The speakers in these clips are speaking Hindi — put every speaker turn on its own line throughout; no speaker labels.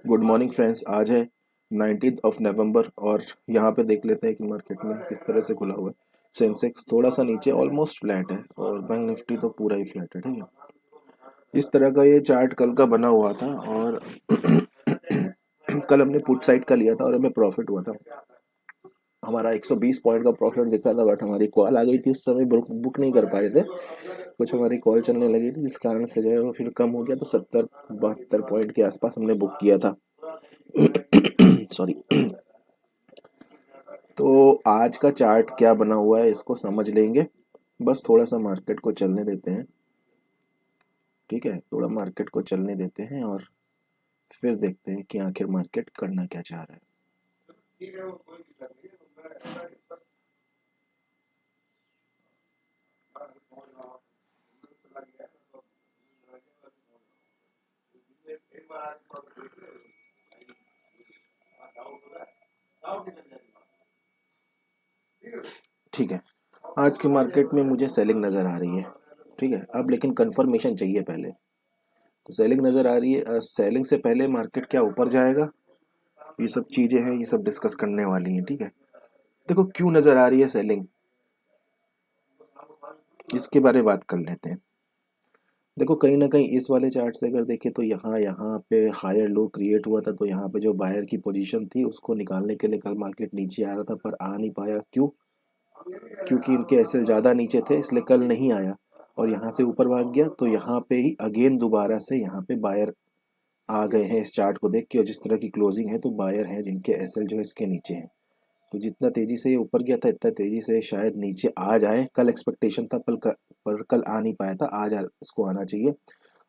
Good morning friends. आज है 19th ऑफ नवंबर और यहाँ पे देख लेते हैं कि मार्केट में किस तरह से खुला हुआ है। सेंसेक्स थोड़ा सा नीचे ऑलमोस्ट फ्लैट है और बैंक निफ्टी तो पूरा ही फ्लैट है। ठीक है, इस तरह का ये चार्ट कल का बना हुआ था और कल हमने पुट साइड का लिया था और हमें प्रॉफिट हुआ था। हमारा 120 पॉइंट का प्रॉफिट दिखा था, बट हमारी कॉल आ गई थी, उस समय बुक नहीं कर पाए थे। कुछ हमारी कॉल चलने लगी थी जिस कारण से जो है वो फिर कम हो गया, तो 70-72 पॉइंट के आसपास हमने बुक किया था। सॉरी। तो आज का चार्ट क्या बना हुआ है इसको समझ लेंगे। बस थोड़ा सा मार्केट को चलने देते हैं। ठीक है, थोड़ा मार्केट को चलने देते हैं और फिर देखते हैं कि आखिर मार्केट करना क्या चाह रहा है। ठीक है, आज की मार्केट में मुझे सेलिंग नज़र आ रही है। ठीक है, अब लेकिन कंफर्मेशन चाहिए पहले। तो सेलिंग नज़र आ रही है। सेलिंग से पहले मार्केट क्या ऊपर जाएगा, ये सब चीज़ें हैं, ये सब डिस्कस करने वाली हैं। ठीक है, देखो क्यों नज़र आ रही है सेलिंग, इसके बारे में बात कर लेते हैं। देखो कहीं ना कहीं इस वाले चार्ट से अगर देखें तो यहाँ यहाँ पे हायर लो क्रिएट हुआ था, तो यहाँ पे जो बायर की पोजीशन थी उसको निकालने के लिए कल मार्केट नीचे आ रहा था, पर आ नहीं पाया। क्यों? क्योंकि इनके एसएल ज़्यादा नीचे थे, इसलिए कल नहीं आया और यहाँ से ऊपर भाग गया। तो यहाँ पे ही अगेन दोबारा से यहाँ पे बायर आ गए हैं इस चार्ट को देख के, और जिस तरह की क्लोजिंग है तो बायर हैं जिनके एसएल जो है इसके नीचे हैं। तो जितना तेजी से ये ऊपर गया था इतना तेजी से शायद नीचे आ जाए। कल एक्सपेक्टेशन था पर कल आ नहीं पाया था, आज इसको आना चाहिए।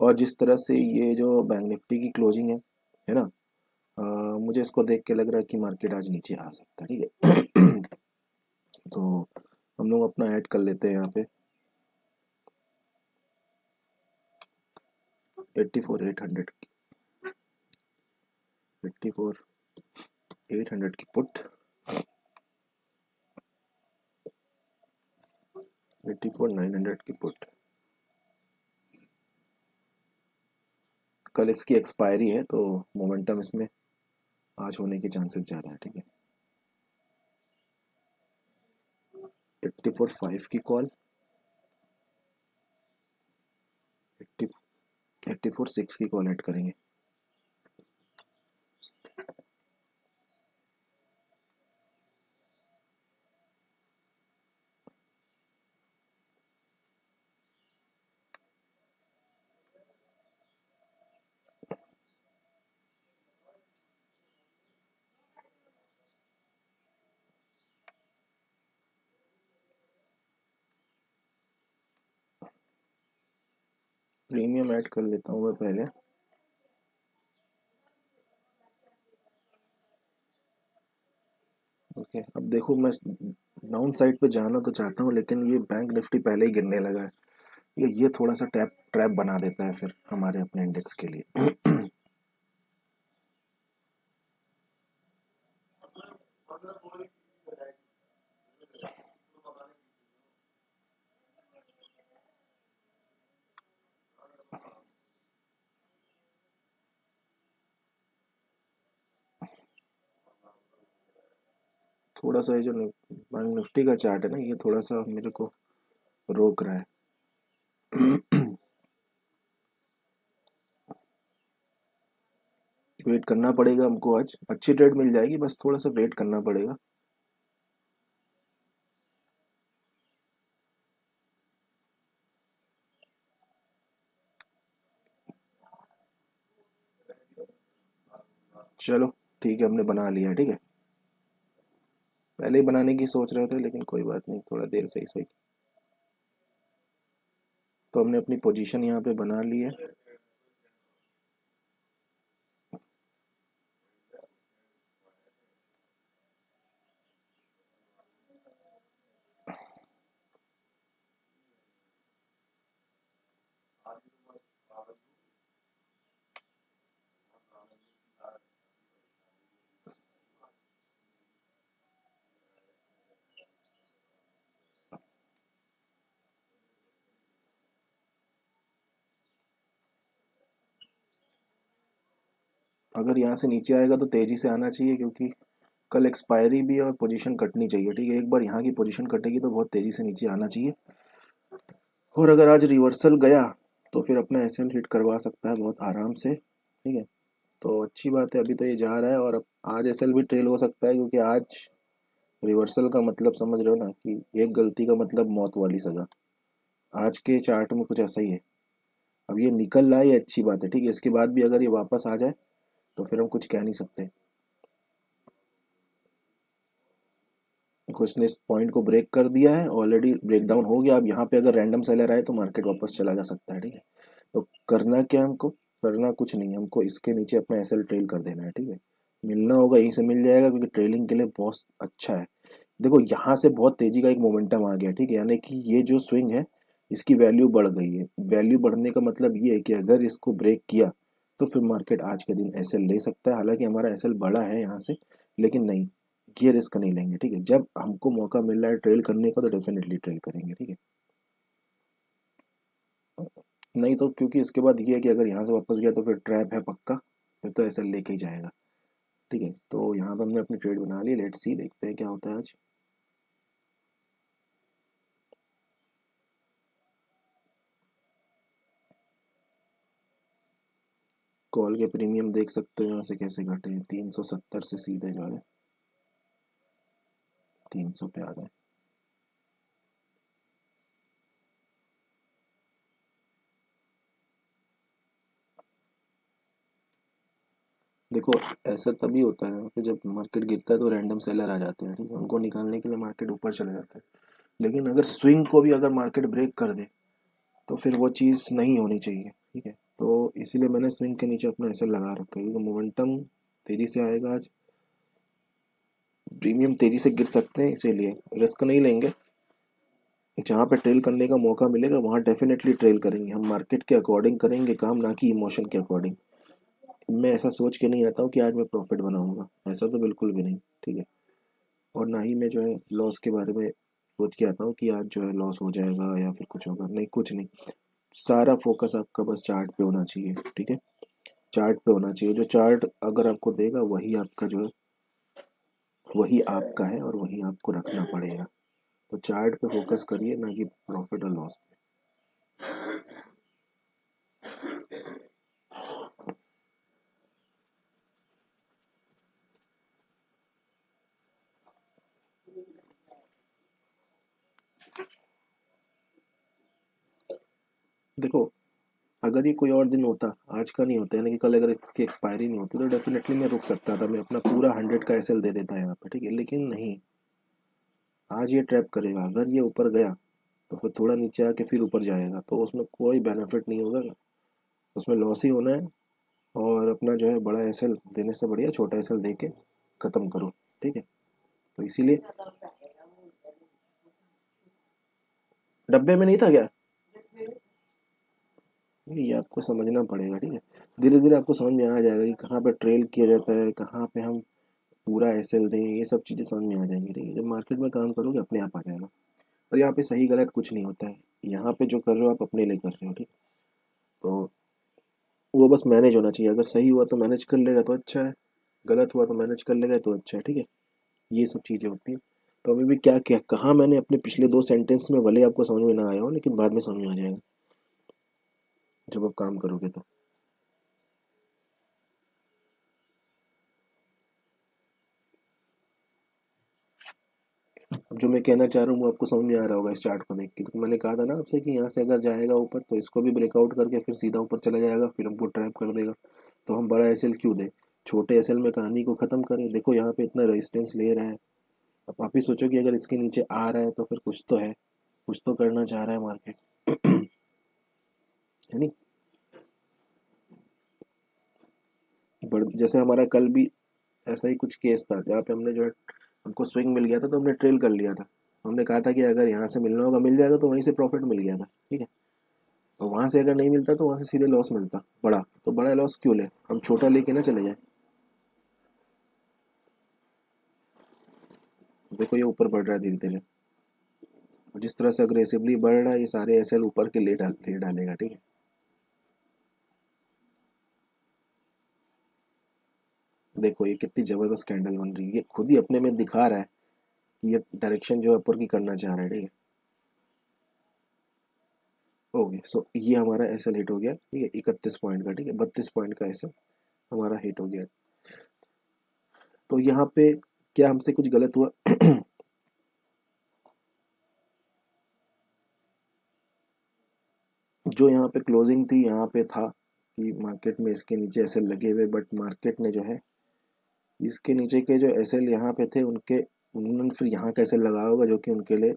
और जिस तरह से ये जो बैंक निफ्टी की क्लोजिंग है ना, मुझे इसको देख के लग रहा है कि मार्केट आज नीचे आ सकता है। ठीक है। तो हम लोग अपना ऐड कर लेते हैं यहाँ पे 84,800 की 84,800 की पुट, 84,900 की पुट। कल इसकी एक्सपायरी है तो मोमेंटम इसमें आज होने के चांसेस ज़्यादा है। ठीक है, 84,500 की कॉल, 84,600 की कॉल ऐड करेंगे। प्रीमियम ऐड कर लेता हूँ मैं पहले। ओके, अब देखो मैं डाउन साइड पे जाना तो चाहता हूँ, लेकिन ये बैंक निफ्टी पहले ही गिरने लगा है। ये थोड़ा सा ट्रैप बना देता है फिर हमारे अपने इंडेक्स के लिए। थोड़ा सा ये जो बैंक निफ्टी का चार्ट है ना, ये थोड़ा सा मेरे को रोक रहा है। वेट करना पड़ेगा हमको, आज अच्छी ट्रेड मिल जाएगी, बस थोड़ा सा वेट करना पड़ेगा। चलो ठीक है, हमने बना लिया। ठीक है, पहले ही बनाने की सोच रहे थे लेकिन कोई बात नहीं, थोड़ा देर से ही सही। तो हमने अपनी पोजीशन यहाँ पे बना ली है। अगर यहाँ से नीचे आएगा तो तेज़ी से आना चाहिए, क्योंकि कल एक्सपायरी भी है और पोजीशन कटनी चाहिए, ठीक है। एक बार यहाँ की पोजीशन कटेगी तो बहुत तेज़ी से नीचे आना चाहिए। और अगर आज रिवर्सल गया तो फिर अपना एसएल हिट करवा सकता है बहुत आराम से, ठीक है। तो अच्छी बात है, अभी तो ये जा रहा है और अब आज एसएल भी ट्रेल हो सकता है, क्योंकि आज रिवर्सल का मतलब समझ रहे हो ना, कि एक गलती का मतलब मौत वाली सज़ा। आज के चार्ट में कुछ ऐसा ही है। अब ये निकल रहा है, ये अच्छी बात है, ठीक है। इसके बाद भी अगर ये वापस आ जाए तो फिर हम कुछ कह नहीं सकते, कुछ ने इस पॉइंट को ब्रेक कर दिया है, ऑलरेडी ब्रेक डाउन हो गया। अब यहाँ पे अगर रैंडम सेलर आए तो मार्केट वापस चला जा सकता है, ठीक है। तो करना क्या हमको, करना कुछ नहीं, हमको इसके नीचे अपना एसएल ट्रेल कर देना है, ठीक है। मिलना होगा यहीं से मिल जाएगा, क्योंकि ट्रेलिंग के लिए बहुत अच्छा है। देखो यहाँ से बहुत तेजी का एक मोमेंटम आ गया, ठीक है, यानी कि ये जो स्विंग है इसकी वैल्यू बढ़ गई है। वैल्यू बढ़ने का मतलब ये है कि अगर इसको ब्रेक किया तो फिर मार्केट आज के दिन एसएल ले सकता है। हालांकि हमारा एसएल बड़ा है यहाँ से, लेकिन नहीं, ये रिस्क नहीं लेंगे, ठीक है। जब हमको मौका मिल रहा है ट्रेल करने का तो डेफिनेटली ट्रेल करेंगे, ठीक है। नहीं तो क्योंकि इसके बाद ये है कि अगर यहाँ से वापस गया तो फिर ट्रैप है पक्का, फिर तो एसएल लेके ही जाएगा, ठीक है। तो यहाँ पर हमने अपनी ट्रेड बना ली, लेट्स सी, देखते हैं क्या होता है आज। कॉल के प्रीमियम देख सकते हो यहाँ से कैसे घटे हैं, 370 से सीधे जो है 300 पे आ गए। देखो ऐसा तभी होता है कि जब मार्केट गिरता है तो रैंडम सेलर आ जाते हैं, ठीक है, उनको निकालने के लिए मार्केट ऊपर चले जाता है। लेकिन अगर स्विंग को भी अगर मार्केट ब्रेक कर दे तो फिर वो चीज़ नहीं होनी चाहिए, ठीक है। तो इसीलिए मैंने स्विंग के नीचे अपना ऐसे लगा रखा है, क्योंकि मोमेंटम तेज़ी से आएगा आज, प्रीमियम तेज़ी से गिर सकते हैं, इसीलिए रिस्क नहीं लेंगे। जहाँ पे ट्रेल करने का मौका मिलेगा वहाँ डेफिनेटली ट्रेल करेंगे, हम मार्केट के अकॉर्डिंग करेंगे काम, ना कि इमोशन के अकॉर्डिंग। मैं ऐसा सोच के नहीं आता हूँ कि आज मैं प्रॉफिट बनाऊंगा, ऐसा तो बिल्कुल भी नहीं, ठीक है। और ना ही मैं जो है लॉस के बारे में सोच के आता हूँ कि आज जो है लॉस हो जाएगा या फिर कुछ होगा, नहीं, कुछ नहीं। सारा फोकस आपका बस चार्ट पे होना चाहिए, ठीक है। चार्ट पे होना चाहिए, जो चार्ट अगर आपको देगा वही आपका जो है वही आपका है, और वही आपको रखना पड़ेगा। तो चार्ट पे फोकस करिए, ना कि प्रॉफिट और लॉस पे। देखो अगर ये कोई और दिन होता, आज का नहीं होता, यानी कि कल अगर इसकी एक्सपायरी नहीं होती, तो डेफिनेटली मैं रुक सकता था, मैं अपना पूरा 100 का एसएल दे देता यहाँ पे, ठीक है। लेकिन नहीं, आज ये ट्रैप करेगा, अगर ये ऊपर गया तो फिर थोड़ा नीचे आके फिर ऊपर जाएगा, तो उसमें कोई बेनिफिट नहीं होगा, उसमें लॉस ही होना है। और अपना जो है बड़ा एसएल देने से बढ़िया छोटा एसएल दे के ख़त्म करो, ठीक है। तो इसीलिए डब्बे में नहीं था क्या, ये आपको समझना पड़ेगा, ठीक है। धीरे धीरे आपको समझ में आ जाएगा कि कहाँ पे ट्रेल किया जाता है, कहाँ पे हम पूरा एसएल दें, ये सब चीज़ें समझ में आ जाएंगी, ठीक है। जब मार्केट में काम करोगे अपने आप आ जाएगा। और यहाँ पे सही गलत कुछ नहीं होता है, यहाँ पे जो कर रहे हो आप अपने लिए कर रहे हो, ठीक। तो वो बस मैनेज होना चाहिए, अगर सही हुआ तो मैनेज कर लेगा तो अच्छा है, गलत हुआ तो मैनेज कर लेगा तो अच्छा है, ठीक है। ये सब चीज़ें होती हैं। तो अभी भी क्या क्या कहा मैंने अपने पिछले 2 सेंटेंस में, भले आपको समझ में ना आया हो, लेकिन बाद में समझ में आ जाएगा जब आप काम करोगे तो। अब जो मैं कहना चाह रहा हूँ वो आपको समझ में आ रहा होगा इस चार्ट को देख के। तो मैंने कहा था ना आपसे कि यहाँ से अगर जाएगा ऊपर तो इसको भी ब्रेकआउट करके फिर सीधा ऊपर चला जाएगा, फिर हमको ट्रैप कर देगा। तो हम बड़ा एसएल क्यों दें, छोटे एसएल में कहानी को ख़त्म करें। देखो यहाँ पे इतना रेजिस्टेंस ले रहा है, अब आप ही सोचो कि अगर इसके नीचे आ रहा है तो फिर कुछ तो है, कुछ तो करना चाह रहा है मार्केट, है नहीं। बड़ जैसे हमारा कल भी ऐसा ही कुछ केस था, जहाँ पे हमने जो है हमको स्विंग मिल गया था तो हमने ट्रेल कर लिया था। हमने कहा था कि अगर यहाँ से मिलना होगा मिल जाएगा, तो वहीं से प्रॉफिट मिल गया था, ठीक है। और वहाँ से अगर नहीं मिलता तो वहाँ से सीधे लॉस मिलता बड़ा, तो बड़ा लॉस क्यों ले, हम छोटा लेके ना चले जाए। देखो ये ऊपर बढ़ रहा है धीरे धीरे, और जिस तरह से अग्रेसिवली बढ़ रहा है ये सारे एसएल ऊपर के ले डालेगा, ठीक है। देखो ये कितनी ज़बरदस्त कैंडल बन रही है, ये खुद ही अपने में दिखा रहा है कि ये डायरेक्शन जो है ऊपर की करना चाह रहा है, ठीक है। ओके, सो ये हमारा एस एल हिट हो गया, ठीक है, 31 पॉइंट का, ठीक है, 32 पॉइंट का एस एल हमारा हिट हो गया। तो यहाँ पे क्या हमसे कुछ गलत हुआ? जो यहाँ पे क्लोजिंग थी यहाँ पे था कि मार्केट में इसके नीचे एस एल लगे हुए, बट मार्केट ने जो है इसके नीचे के जो एस एल यहाँ पे थे उनके उन्होंने फिर यहाँ का एस एल लगाया होगा, जो कि उनके लिए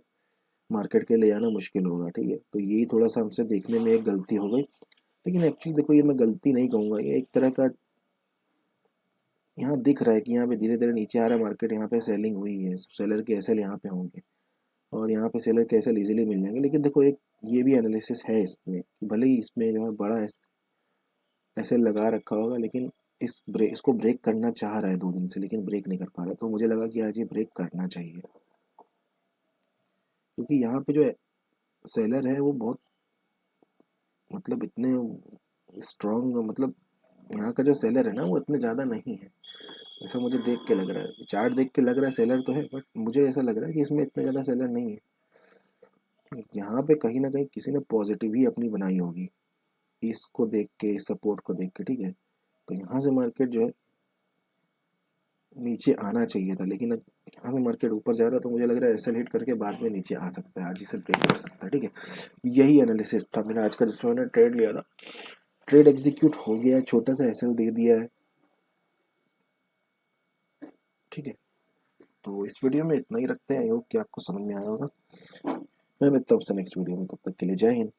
मार्केट के लिए आना मुश्किल होगा, ठीक है। तो यही थोड़ा सा हमसे देखने में एक गलती हो गई, लेकिन एक्चुअली देखो ये मैं गलती नहीं कहूँगा, ये एक तरह का यहाँ दिख रहा है कि यहाँ पे धीरे धीरे नीचे आ रहा है मार्केट, यहाँ पे सेलिंग हुई है, सेलर के एसएल यहाँ पे होंगे और यहाँ पे सेलर के एसएल इजीली मिल जाएंगे। लेकिन देखो एक ये भी एनालिसिस है इसमें, भले ही इसमें जो है बड़ा एसएल लगा रखा होगा, लेकिन इसको ब्रेक करना चाह रहा है 2 दिन से, लेकिन ब्रेक नहीं कर पा रहा, तो मुझे लगा कि आज ये ब्रेक करना चाहिए, क्योंकि यहाँ पे जो सेलर है वो बहुत मतलब इतने स्ट्रॉन्ग, मतलब यहाँ का जो सेलर है ना वो इतने ज़्यादा नहीं है, ऐसा मुझे देख के लग रहा है। चार्ट देख के लग रहा है सेलर तो है, बट मुझे ऐसा लग रहा है कि इसमें इतने ज़्यादा सेलर नहीं है। यहाँ पे कहीं ना कहीं किसी ने पॉजिटिव ही अपनी बनाई होगी, इसको देख के, इस सपोर्ट को देख के, ठीक है। तो यहाँ से मार्केट जो है नीचे आना चाहिए था, लेकिन अब यहाँ से मार्केट ऊपर जा रहा है, तो मुझे लग रहा है एसएल हिट करके बाद में नीचे आ सकता है, आज ही से ब्रेक कर सकता है, ठीक है। यही एनालिसिस था मेरा आज का, जिसमें मैंने ट्रेड लिया था। ट्रेड एग्जीक्यूट हो गया है, छोटा सा एसएल दे दिया है, ठीक है। तो इस वीडियो में इतना ही रखते हैं, आई होप कि आपको समझ में आया होगा। मैं मिलता हूँ आपसे नेक्स्ट वीडियो में, तब तक के लिए जय हिंद।